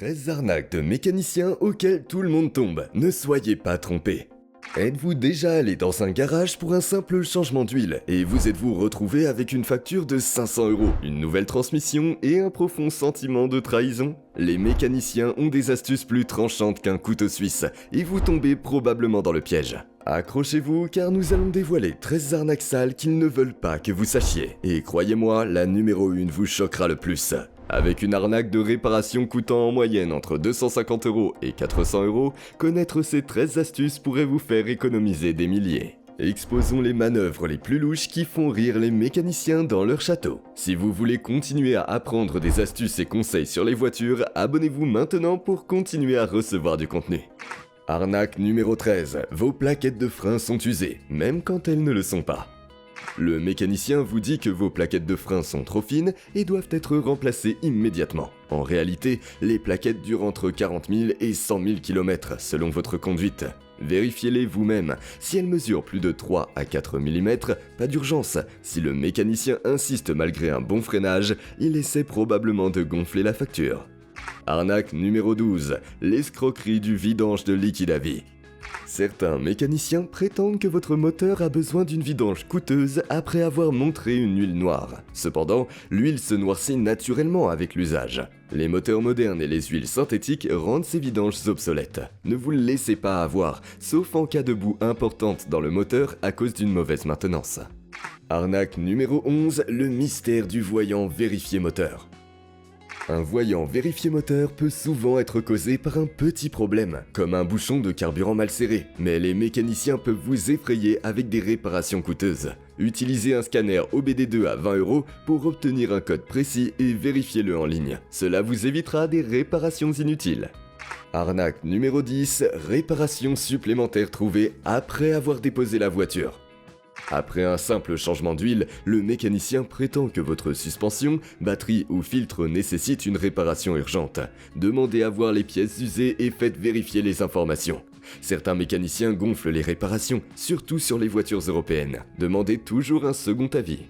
13 arnaques de mécaniciens auxquelles tout le monde tombe. Ne soyez pas trompés. Êtes-vous déjà allé dans un garage pour un simple changement d'huile et vous êtes-vous retrouvé avec une facture de 500 €, une nouvelle transmission et un profond sentiment de trahison? Les mécaniciens ont des astuces plus tranchantes qu'un couteau suisse et vous tombez probablement dans le piège. Accrochez-vous car nous allons dévoiler 13 arnaques sales qu'ils ne veulent pas que vous sachiez. Et croyez-moi, la numéro 1 vous choquera le plus. Avec une arnaque de réparation coûtant en moyenne entre 250 € et 400 €, connaître ces 13 astuces pourrait vous faire économiser des milliers. Exposons les manœuvres les plus louches qui font rire les mécaniciens dans leur château. Si vous voulez continuer à apprendre des astuces et conseils sur les voitures, abonnez-vous maintenant pour continuer à recevoir du contenu. Arnaque numéro 13. Vos plaquettes de frein sont usées, même quand elles ne le sont pas. Le mécanicien vous dit que vos plaquettes de frein sont trop fines et doivent être remplacées immédiatement. En réalité, les plaquettes durent entre 40 000 et 100 000 km selon votre conduite. Vérifiez-les vous-même. Si elles mesurent plus de 3 à 4 mm, pas d'urgence. Si le mécanicien insiste malgré un bon freinage, il essaie probablement de gonfler la facture. Arnaque numéro 12. L'escroquerie du vidange de liquide à vie. Certains mécaniciens prétendent que votre moteur a besoin d'une vidange coûteuse après avoir montré une huile noire. Cependant, l'huile se noircit naturellement avec l'usage. Les moteurs modernes et les huiles synthétiques rendent ces vidanges obsolètes. Ne vous laissez pas avoir, sauf en cas de boue importante dans le moteur à cause d'une mauvaise maintenance. Arnaque numéro 11. Le mystère du voyant vérifié moteur. Un voyant vérifié moteur peut souvent être causé par un petit problème, comme un bouchon de carburant mal serré, mais les mécaniciens peuvent vous effrayer avec des réparations coûteuses. Utilisez un scanner OBD2 à 20 € pour obtenir un code précis et vérifiez-le en ligne. Cela vous évitera des réparations inutiles. Arnaque numéro 10. Réparation supplémentaire trouvée après avoir déposé la voiture. Après un simple changement d'huile, le mécanicien prétend que votre suspension, batterie ou filtre nécessite une réparation urgente. Demandez à voir les pièces usées et faites vérifier les informations. Certains mécaniciens gonflent les réparations, surtout sur les voitures européennes. Demandez toujours un second avis.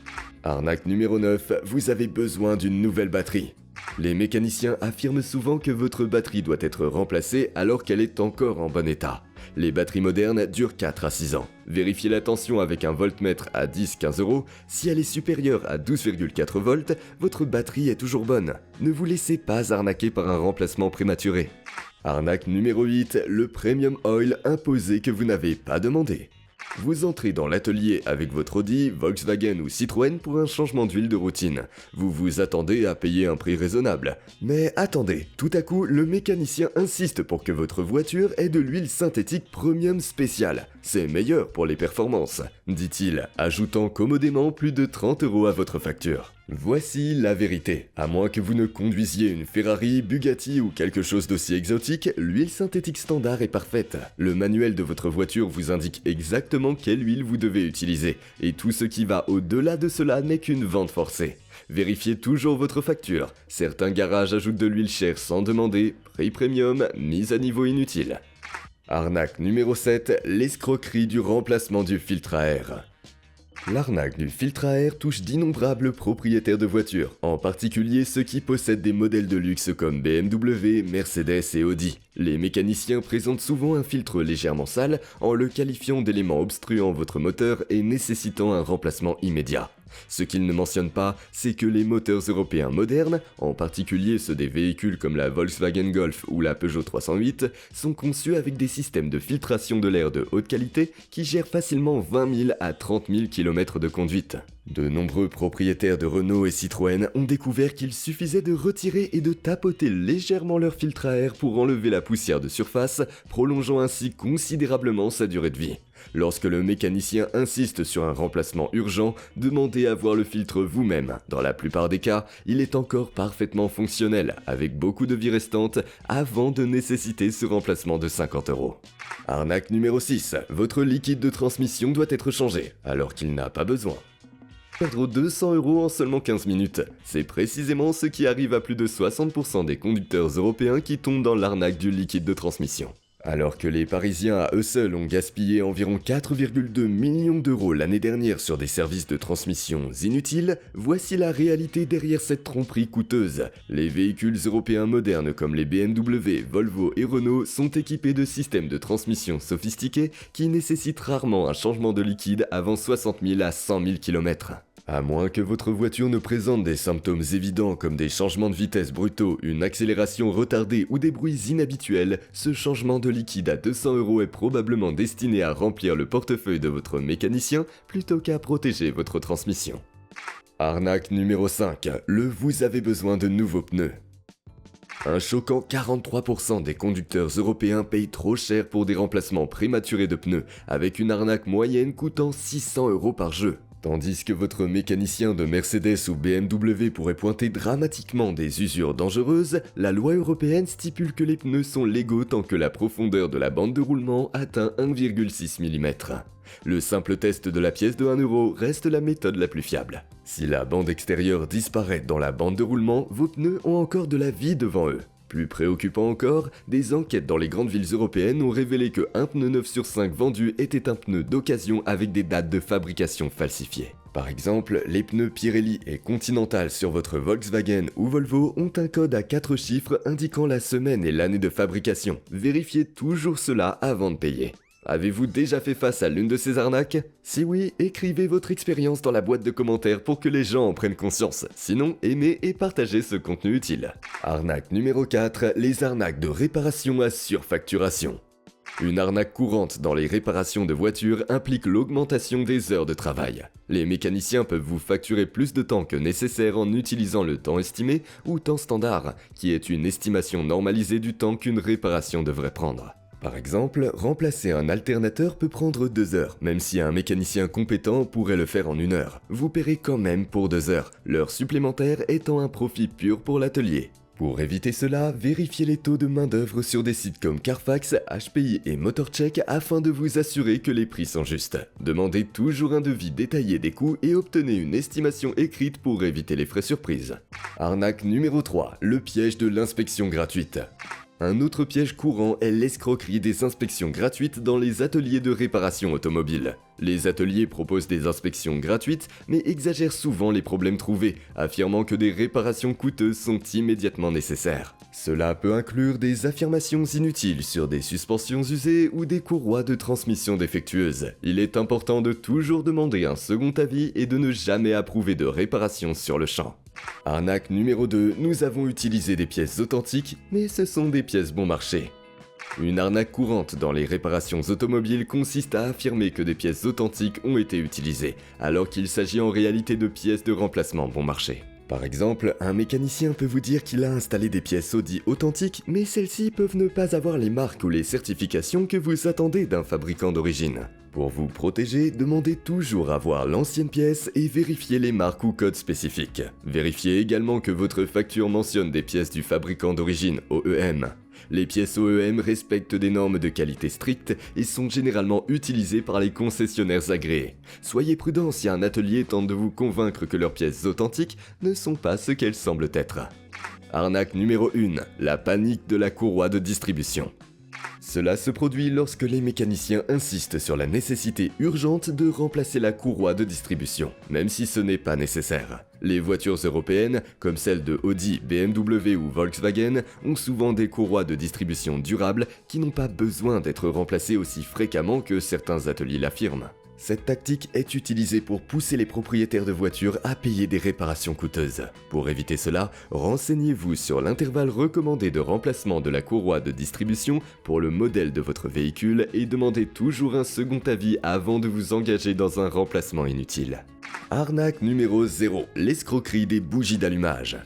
Arnaque numéro 9. Vous avez besoin d'une nouvelle batterie. Les mécaniciens affirment souvent que votre batterie doit être remplacée alors qu'elle est encore en bon état. Les batteries modernes durent 4 à 6 ans. Vérifiez la tension avec un voltmètre à 10-15 €. Si elle est supérieure à 12,4 volts, votre batterie est toujours bonne. Ne vous laissez pas arnaquer par un remplacement prématuré. Arnaque numéro 8. Le premium oil imposé que vous n'avez pas demandé. Vous entrez dans l'atelier avec votre Audi, Volkswagen ou Citroën pour un changement d'huile de routine. Vous vous attendez à payer un prix raisonnable. Mais attendez, tout à coup, le mécanicien insiste pour que votre voiture ait de l'huile synthétique premium spéciale. C'est meilleur pour les performances, dit-il, ajoutant commodément plus de 30 € à votre facture. Voici la vérité. À moins que vous ne conduisiez une Ferrari, Bugatti ou quelque chose d'aussi exotique, l'huile synthétique standard est parfaite. Le manuel de votre voiture vous indique exactement quelle huile vous devez utiliser, et tout ce qui va au-delà de cela n'est qu'une vente forcée. Vérifiez toujours votre facture. Certains garages ajoutent de l'huile chère sans demander, prix premium, mise à niveau inutile. Arnaque numéro 7. L'escroquerie du remplacement du filtre à air. L'arnaque du filtre à air touche d'innombrables propriétaires de voitures, en particulier ceux qui possèdent des modèles de luxe comme BMW, Mercedes et Audi. Les mécaniciens présentent souvent un filtre légèrement sale en le qualifiant d'élément obstruant votre moteur et nécessitant un remplacement immédiat. Ce qu'ils ne mentionnent pas, c'est que les moteurs européens modernes, en particulier ceux des véhicules comme la Volkswagen Golf ou la Peugeot 308, sont conçus avec des systèmes de filtration de l'air de haute qualité qui gèrent facilement 20 000 à 30 000 km de conduite. De nombreux propriétaires de Renault et Citroën ont découvert qu'il suffisait de retirer et de tapoter légèrement leur filtre à air pour enlever la poussière de surface, prolongeant ainsi considérablement sa durée de vie. Lorsque le mécanicien insiste sur un remplacement urgent, demandez à voir le filtre vous-même. Dans la plupart des cas, il est encore parfaitement fonctionnel, avec beaucoup de vie restante, avant de nécessiter ce remplacement de 50 €. Arnaque numéro 6. Votre liquide de transmission doit être changé, alors qu'il n'a pas besoin. Perdre 200 € en seulement 15 minutes. C'est précisément ce qui arrive à plus de 60% des conducteurs européens qui tombent dans l'arnaque du liquide de transmission. Alors que les Parisiens à eux seuls ont gaspillé environ 4,2 millions d'euros l'année dernière sur des services de transmission inutiles, voici la réalité derrière cette tromperie coûteuse. Les véhicules européens modernes comme les BMW, Volvo et Renault sont équipés de systèmes de transmission sophistiqués qui nécessitent rarement un changement de liquide avant 60 000 à 100 000 km. À moins que votre voiture ne présente des symptômes évidents comme des changements de vitesse brutaux, une accélération retardée ou des bruits inhabituels, ce changement de liquide à 200 € est probablement destiné à remplir le portefeuille de votre mécanicien plutôt qu'à protéger votre transmission. Arnaque numéro 5. Vous avez besoin de nouveaux pneus. Un choquant 43% des conducteurs européens payent trop cher pour des remplacements prématurés de pneus, avec une arnaque moyenne coûtant 600 € par jeu. Tandis que votre mécanicien de Mercedes ou BMW pourrait pointer dramatiquement des usures dangereuses, la loi européenne stipule que les pneus sont légaux tant que la profondeur de la bande de roulement atteint 1,6 mm. Le simple test de la pièce de 1 € reste la méthode la plus fiable. Si la bande extérieure disparaît dans la bande de roulement, vos pneus ont encore de la vie devant eux. Plus préoccupant encore, des enquêtes dans les grandes villes européennes ont révélé que 1 pneu 9 sur 5 vendus était un pneu d'occasion avec des dates de fabrication falsifiées. Par exemple, les pneus Pirelli et Continental sur votre Volkswagen ou Volvo ont un code à 4 chiffres indiquant la semaine et l'année de fabrication. Vérifiez toujours cela avant de payer. Avez-vous déjà fait face à l'une de ces arnaques? Si oui, écrivez votre expérience dans la boîte de commentaires pour que les gens en prennent conscience. Sinon, aimez et partagez ce contenu utile. Arnaque numéro 4, les arnaques de réparation à surfacturation. Une arnaque courante dans les réparations de voitures implique l'augmentation des heures de travail. Les mécaniciens peuvent vous facturer plus de temps que nécessaire en utilisant le temps estimé ou temps standard, qui est une estimation normalisée du temps qu'une réparation devrait prendre. Par exemple, remplacer un alternateur peut prendre 2 heures, même si un mécanicien compétent pourrait le faire en 1 heure. Vous paierez quand même pour 2 heures, l'heure supplémentaire étant un profit pur pour l'atelier. Pour éviter cela, vérifiez les taux de main-d'œuvre sur des sites comme Carfax, HPI et Motorcheck afin de vous assurer que les prix sont justes. Demandez toujours un devis détaillé des coûts et obtenez une estimation écrite pour éviter les frais surprises. Arnaque numéro 3, le piège de l'inspection gratuite. Un autre piège courant est l'escroquerie des inspections gratuites dans les ateliers de réparation automobile. Les ateliers proposent des inspections gratuites, mais exagèrent souvent les problèmes trouvés, affirmant que des réparations coûteuses sont immédiatement nécessaires. Cela peut inclure des affirmations inutiles sur des suspensions usées ou des courroies de transmission défectueuses. Il est important de toujours demander un second avis et de ne jamais approuver de réparation sur le champ. Arnaque numéro 2, nous avons utilisé des pièces authentiques, mais ce sont des pièces bon marché. Une arnaque courante dans les réparations automobiles consiste à affirmer que des pièces authentiques ont été utilisées, alors qu'il s'agit en réalité de pièces de remplacement bon marché. Par exemple, un mécanicien peut vous dire qu'il a installé des pièces Audi authentiques, mais celles-ci peuvent ne pas avoir les marques ou les certifications que vous attendez d'un fabricant d'origine. Pour vous protéger, demandez toujours à voir l'ancienne pièce et vérifiez les marques ou codes spécifiques. Vérifiez également que votre facture mentionne des pièces du fabricant d'origine, OEM. Les pièces OEM respectent des normes de qualité strictes et sont généralement utilisées par les concessionnaires agréés. Soyez prudents si un atelier tente de vous convaincre que leurs pièces authentiques ne sont pas ce qu'elles semblent être. Arnaque numéro 1, la panique de la courroie de distribution. Cela se produit lorsque les mécaniciens insistent sur la nécessité urgente de remplacer la courroie de distribution, même si ce n'est pas nécessaire. Les voitures européennes, comme celles de Audi, BMW ou Volkswagen, ont souvent des courroies de distribution durables qui n'ont pas besoin d'être remplacées aussi fréquemment que certains ateliers l'affirment. Cette tactique est utilisée pour pousser les propriétaires de voitures à payer des réparations coûteuses. Pour éviter cela, renseignez-vous sur l'intervalle recommandé de remplacement de la courroie de distribution pour le modèle de votre véhicule et demandez toujours un second avis avant de vous engager dans un remplacement inutile. Arnaque numéro 0, l'escroquerie des bougies d'allumage.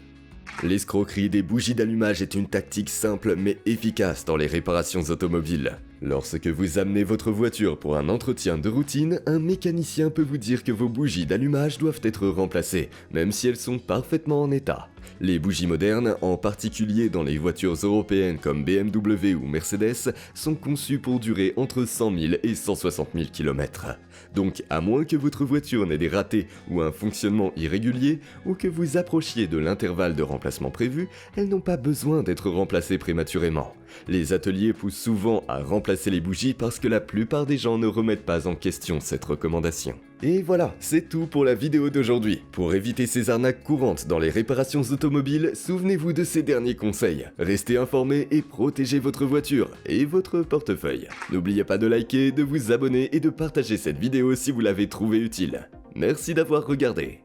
L'escroquerie des bougies d'allumage est une tactique simple mais efficace dans les réparations automobiles. Lorsque vous amenez votre voiture pour un entretien de routine, un mécanicien peut vous dire que vos bougies d'allumage doivent être remplacées, même si elles sont parfaitement en état. Les bougies modernes, en particulier dans les voitures européennes comme BMW ou Mercedes, sont conçues pour durer entre 100 000 et 160 000 km. Donc à moins que votre voiture n'ait des ratés ou un fonctionnement irrégulier, ou que vous approchiez de l'intervalle de remplacement prévu, elles n'ont pas besoin d'être remplacées prématurément. Les ateliers poussent souvent à remplacer les bougies parce que la plupart des gens ne remettent pas en question cette recommandation. Et voilà, c'est tout pour la vidéo d'aujourd'hui. Pour éviter ces arnaques courantes dans les réparations automobiles, souvenez-vous de ces derniers conseils. Restez informés et protégez votre voiture et votre portefeuille. N'oubliez pas de liker, de vous abonner et de partager cette vidéo si vous l'avez trouvée utile. Merci d'avoir regardé.